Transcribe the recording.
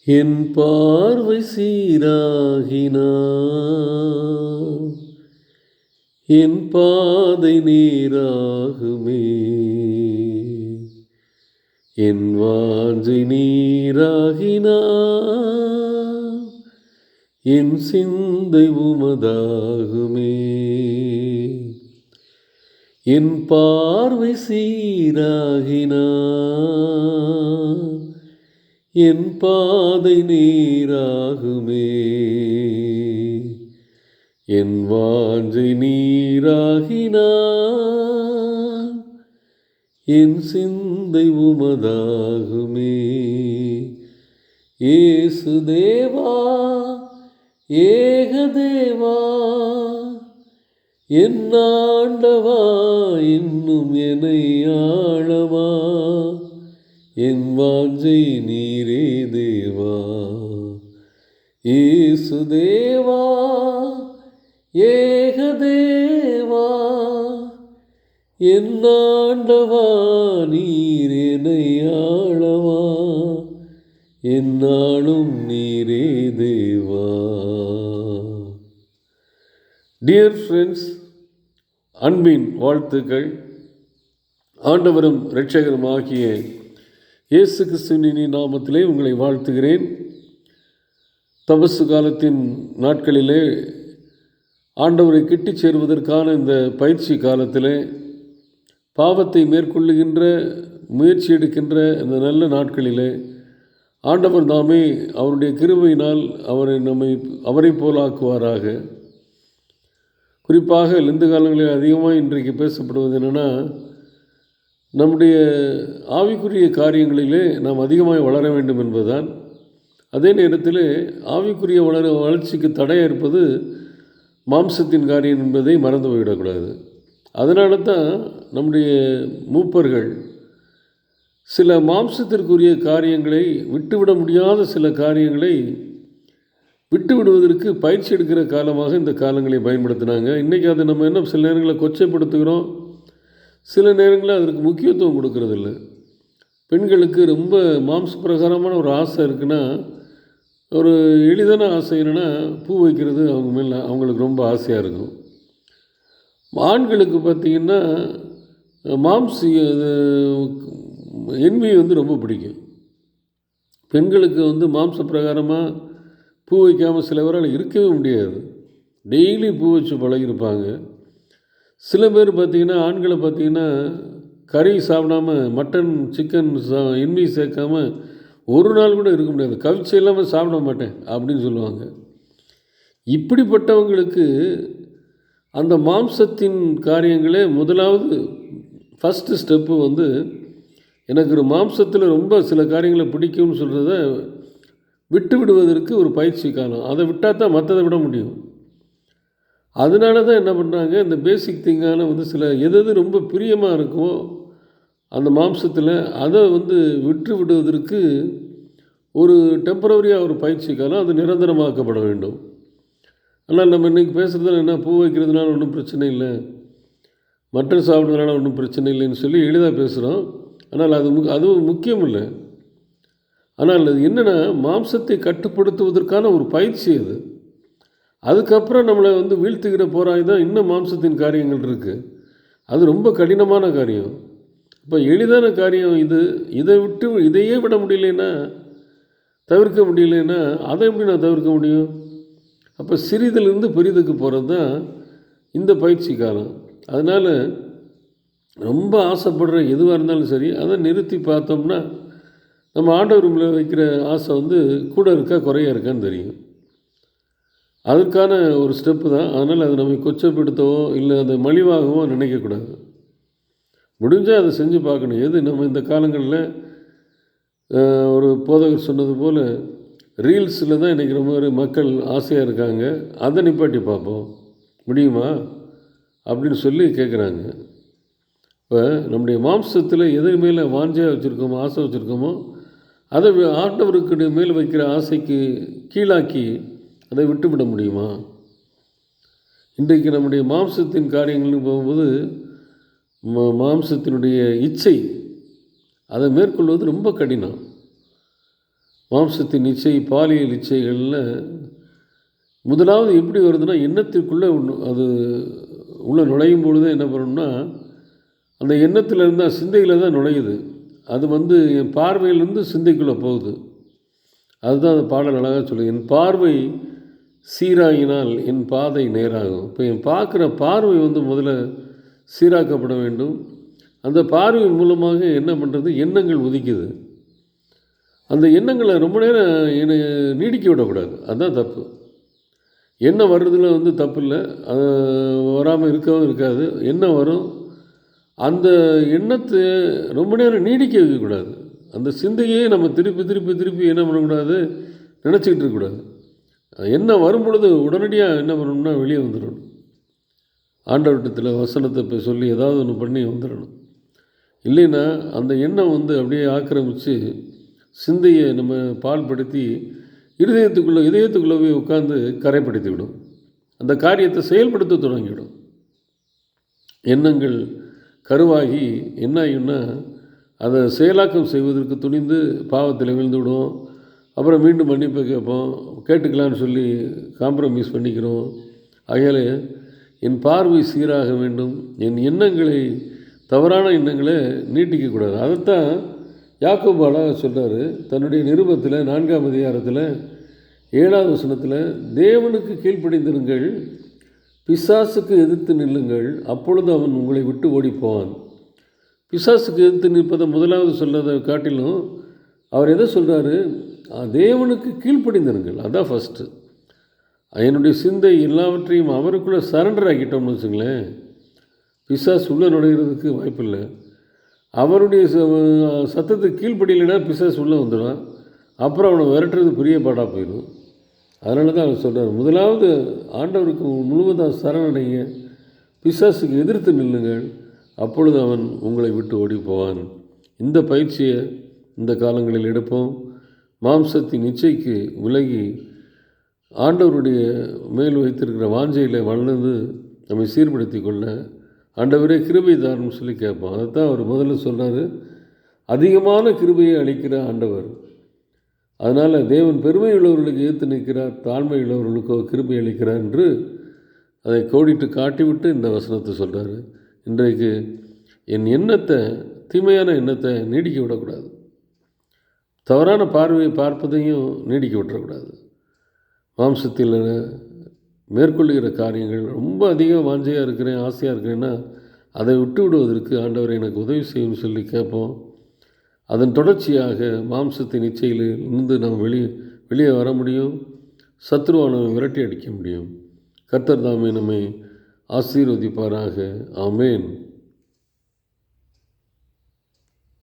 என் பார்வை சீராகினா என் பாதை நீராகுமே. என் வாஞ்சை நீராகினா என் சிந்தை உமதாகுமே. என் பார்வை சீராகினா என் பாதை நீராகுமே. என் வாஞ்சை நீராகினா என் சிந்தை உமதாகுமே. இயேசு தேவா ஏகதேவா என் ஆண்டவா இன்னும் என்னை ஆளவா. என் வாஞ்சை நீரே தேவா. இயேசு தேவா ஏகதேவா என் ஆண்டவா நீர் என்னை ஆளவா. என்னாலும் நீரே தேவா. டியர் ஃப்ரெண்ட்ஸ், அன்பின் வாழ்த்துக்கள். ஆண்டவரும் இரட்சகரும் ஆகிய இயேசு கிறிஸ்துவின் நாமத்திலே உங்களை வாழ்த்துகிறேன். தபசு காலத்தின் நாட்களிலே ஆண்டவரை கிட்டிச் சேருவதற்கான இந்த பயிற்சி காலத்திலே பாவத்தை மேற்கொள்ளுகின்ற முயற்சி எடுக்கின்ற இந்த நல்ல நாட்களிலே ஆண்டவர் தாமே அவருடைய கிருபையினால் அவரை போலாக்குவாராக. குறிப்பாக இந்த காலங்களில் அதிகமாக இன்றைக்கு பேசப்படுவது என்னென்னா, நம்முடைய ஆவிக்குரிய காரியங்களிலே நாம் அதிகமாக வளர வேண்டும் என்பதுதான். அதே நேரத்தில் ஆவிக்குரிய வளர்ச்சிக்கு தடையாக இருப்பது மாம்சத்தின் காரியம் என்பதை மறந்து போய்விடக்கூடாது. அதனால தான் நம்முடைய மூப்பர்கள் சில மாம்சத்திற்குரிய காரியங்களை விட்டுவிட முடியாத சில காரியங்களை விட்டுவிடுவதற்கு பயிற்சி எடுக்கிற காலமாக இந்த காலங்களை பயன்படுத்தினாங்க. இன்றைக்கி அதை நம்ம என்ன சில நேரங்களில் கொச்சைப்படுத்துகிறோம், சில நேரங்களில் அதற்கு முக்கியத்துவம் கொடுக்கறதில்ல. பெண்களுக்கு ரொம்ப மாம்ச பிரகாரமான ஒரு ஆசை இருக்குன்னா, ஒரு எளிதான ஆசை என்னென்னா பூ வைக்கிறது அவங்க மேலே அவங்களுக்கு ரொம்ப ஆசையாக இருக்கும். ஆண்களுக்கு பார்த்திங்கன்னா என்வி ரொம்ப பிடிக்கும். பெண்களுக்கு மாம்ச பிரகாரமாக பூ வைக்காமல் சில பேரால் இருக்கவே முடியாது. டெய்லி பூ வச்சு பழகிருப்பாங்க. சில பேர் பார்த்திங்கன்னா ஆண்களை பார்த்திங்கன்னா கறி சாப்பிடாம மட்டன் சிக்கன் என்வி சேர்க்காம ஒரு நாள் கூட இருக்க முடியாது. கவிச்சி இல்லாமல் சாப்பிட மாட்டேன் அப்படின்னு சொல்லுவாங்க. இப்படிப்பட்டவங்களுக்கு அந்த மாம்சத்தின் காரியங்களே முதலாவது ஃபஸ்ட்டு ஸ்டெப்பு எனக்கு ஒரு மாம்சத்தில் ரொம்ப சில காரியங்களை பிடிக்கும்னு சொல்கிறத விட்டு விடுவதற்கு ஒரு பயிற்சி காலம். அதை விட்டால் தான் மற்றதை விட முடியும். அதனால தான் என்ன பண்ணுறாங்க, இந்த பேசிக் திங்கான சில எது ரொம்ப பிரியமாக இருக்குமோ அந்த மாம்சத்தில் அதை விட்டு விடுவதற்கு ஒரு டெம்பரவரியாக ஒரு பயிற்சி காலம், அது நிரந்தரமாக்கப்பட வேண்டும். ஆனால் நம்ம இன்றைக்கி பேசுகிறதுல என்ன, பூ வைக்கிறதுனால ஒன்றும் பிரச்சனை இல்லை, மட்டன் சாப்பிட்றதுனால ஒன்றும் பிரச்சனை இல்லைன்னு சொல்லி எளிதாக பேசுகிறோம். ஆனால் அதுவும் முக்கியம் இல்லை. ஆனால் அது என்னென்னா, மாம்சத்தை கட்டுப்படுத்துவதற்கான ஒரு பயிற்சி அது. அதுக்கப்புறம் நம்மளை வீழ்த்துகிற போராய் தான் இன்னும் மாம்சத்தின் காரியங்கள் இருக்குது. அது ரொம்ப கடினமான காரியம். இப்போ எளிதான காரியம் இதையே விட முடியலன்னா, தவிர்க்க முடியலன்னா, அதை எப்படி நான் தவிர்க்க முடியும்? அப்போ சிறிதிலிருந்து பெரிதுக்கு போகிறது தான் இந்த பயிற்சி காலம். அதனால் ரொம்ப ஆசைப்படுற எதுவாக இருந்தாலும் சரி, அதை நிறுத்தி பார்த்தோம்னா நம்ம ஆண்டவர் மேலே வைக்கிற ஆசை கூட இருக்கா குறையாக இருக்கான்னு தெரியும். அதற்கான ஒரு ஸ்டெப்பு தான். அதனால் அதை நம்ம கொச்சப்படுத்தவோ இல்லை அதை மலிவாகவோ நினைக்கக்கூடாது. முடிஞ்சால் அதை செஞ்சு பார்க்கணும். எது நம்ம இந்த காலங்களில் ஒரு போதகர் சொன்னது போல் ரீல்ஸில் தான் இன்றைக்கி ரொம்ப மக்கள் ஆசையாக இருக்காங்க. அதை நிப்பாட்டி பார்ப்போம், முடியுமா அப்படின்னு சொல்லி கேட்குறாங்க. இப்போ நம்முடைய மாம்சத்தில் எது மேலே வாஞ்சையாக வச்சுருக்கோமோ, ஆசை வச்சுருக்கோமோ, அதை ஆண்டவருக்கு மேலே வைக்கிற ஆசைக்கு கீழாக்கி அதை விட்டுவிட முடியுமா? இன்றைக்கு நம்முடைய மாம்சத்தின் காரியங்கள்னு போகும்போது மாம்சத்தினுடைய இச்சை அதை மேற்கொள்வது ரொம்ப கடினம். மாம்சத்தின் இச்சை, பாலியல் இச்சைகளில் முதலாவது எப்படி வருதுன்னா, எண்ணத்திற்குள்ளே ஒன்று அது உள்ளே நுழையும் பொழுது என்ன பண்ணணும்னா, அந்த எண்ணத்தில் இருந்தால் சிந்தையில் தான் நுழையுது. அது என் பார்வையிலேருந்து சிந்தைக்குள்ளே போகுது. அதுதான் அந்த பாடல் அழகாக சொல்லுது. என் பார்வை சீராகினால் என் பாதை நேராகும். இப்போ என் பார்க்குற பார்வை முதல்ல சீராக்கப்பட வேண்டும். அந்த பார்வை மூலமாக என்ன பண்ணுறது, எண்ணங்கள் உதிக்குது. அந்த எண்ணங்களை ரொம்ப நேரம் என்னை நீடிக்க விடக்கூடாது. அதுதான் தப்பு. எண்ணம் வர்றதுல தப்பு இல்லை, அது வராமல் இருக்கவும் இருக்காது. எண்ணம் வரும், அந்த எண்ணத்தை ரொம்ப நேரம் நீடிக்க வைக்கக்கூடாது. அந்த சிந்தையே நம்ம திருப்பி திருப்பி திருப்பி என்ன பண்ணக்கூடாது, நினச்சிக்கிட்டு இருக்கக்கூடாது. எண்ணம் வரும் பொழுது உடனடியாக என்ன பண்ணணும்னா வெளியே வந்துடணும். ஆண்டவர்கிட்டத்தில் வசனத்தை இப்போ சொல்லி ஏதாவது ஒன்று பண்ணி வந்துடணும். இல்லைன்னா அந்த எண்ணம் அப்படியே ஆக்கிரமித்து சிந்தையை நம்ம பால்படுத்தி இதயத்துக்குள்ளே போய் உட்காந்து கரைப்படுத்தி விடும். அந்த காரியத்தை செயல்படுத்த தொடங்கிவிடும். எண்ணங்கள் கருவாகி என்ன ஆகும்னா, அதை செயலாக்கம் செய்வதற்கு துணிந்து பாவத்தில் விழுந்து விடும். அப்புறம் மீண்டும் மன்னிப்பு கேட்போம், கேட்டுக்கலான்னு சொல்லி காம்ப்ரமைஸ் பண்ணிக்கிறோம். ஆகையால் என் பார்வை சீராக வேண்டும், என் எண்ணங்களை தவறான எண்ணங்களை நீட்டிக்கக்கூடாது. அதைத்தான் யாக்கோபு அழகாக சொல்கிறார் தன்னுடைய நிருபத்தில் 4ஆம் அதிகாரத்தில் 7வது வசனத்தில், தேவனுக்கு கீழ்ப்படிந்திருங்கள், பிசாசுக்கு எதிர்த்து நில்லுங்கள், அப்பொழுது அவன் உங்களை விட்டு ஓடிப்போவான். பிசாசுக்கு எதிர்த்து நிற்பதை முதலாவது சொல்கிறதை காட்டிலும் அவர் எதை சொல்கிறாரு, தேவனுக்கு கீழ்ப்படிந்திருங்கள். அதுதான் ஃபஸ்ட்டு. என்னுடைய சிந்தை எல்லாவற்றையும் அவருக்குள்ளே சரண்டர் ஆக்கிட்டோம்னு வச்சுங்களேன், பிசாசு உள்ளே நுழைகிறதுக்கு வாய்ப்பில்லை. அவருடைய சத்தத்துக்கு கீழ்ப்படியில்லைன்னா பிசாசு உள்ளே வந்துடும். அப்புறம் அவனை விரட்டுறது பெரிய பாடாக போயிடும். அதனால தான் அவர் சொல்கிறார், முதலாவது ஆண்டவருக்கு முழுவதாக சரணடைங்க, பிசாசுக்கு எதிர்த்து நில்லுங்கள், அப்பொழுது அவன் உங்களை விட்டு ஓடி போவான். இந்த பயிற்சியை இந்த காலங்களில் எடுப்போம். மாம்சத்தின் இச்சைக்கு விலகி ஆண்டவருடைய மேல் வைத்திருக்கிற வாஞ்சையில் வளர்ந்து நம்மை சீர்படுத்தி கொள்ள ஆண்டவரே கிருபை தாருன்னு சொல்லி கேட்போம். அதைத்தான் அவர் முதல்ல சொல்கிறாரு, அதிகமான கிருபையை அளிக்கிற ஆண்டவர். அதனால் தேவன் பெருமை உள்ளவர்களுக்கு ஏற்று நிற்கிறார், தாழ்மை உள்ளவர்களுக்கோ கிருபை அளிக்கிறார் என்று அதை கோடிட்டு காட்டிவிட்டு இந்த வசனத்தை சொல்கிறாரு. இன்றைக்கு என் எண்ணத்தை, தீமையான எண்ணத்தை நீடிக்க விடக்கூடாது. தவறான பார்வையை பார்ப்பதையும் நீடிக்க விட்டுறக்கூடாது. மாம்சத்தில் மேற்கொள்ளுகிற காரியங்கள் ரொம்ப அதிகம் வாஞ்சையாக இருக்கிறேன், ஆசையாக இருக்கிறேன்னா அதை விட்டு விடுவதற்கு ஆண்டவர் எனக்கு உதவி செய்யும்னு சொல்லி கேட்போம். அதன் தொடர்ச்சியாக மாம்சத்தின் இச்சையில் இருந்து நாம் வெளியே வர முடியும். சத்ருவானவை விரட்டி அடிக்க முடியும். கர்த்தர் தாமே நம்மை ஆசீர்வதிப்பாராக. ஆமேன்.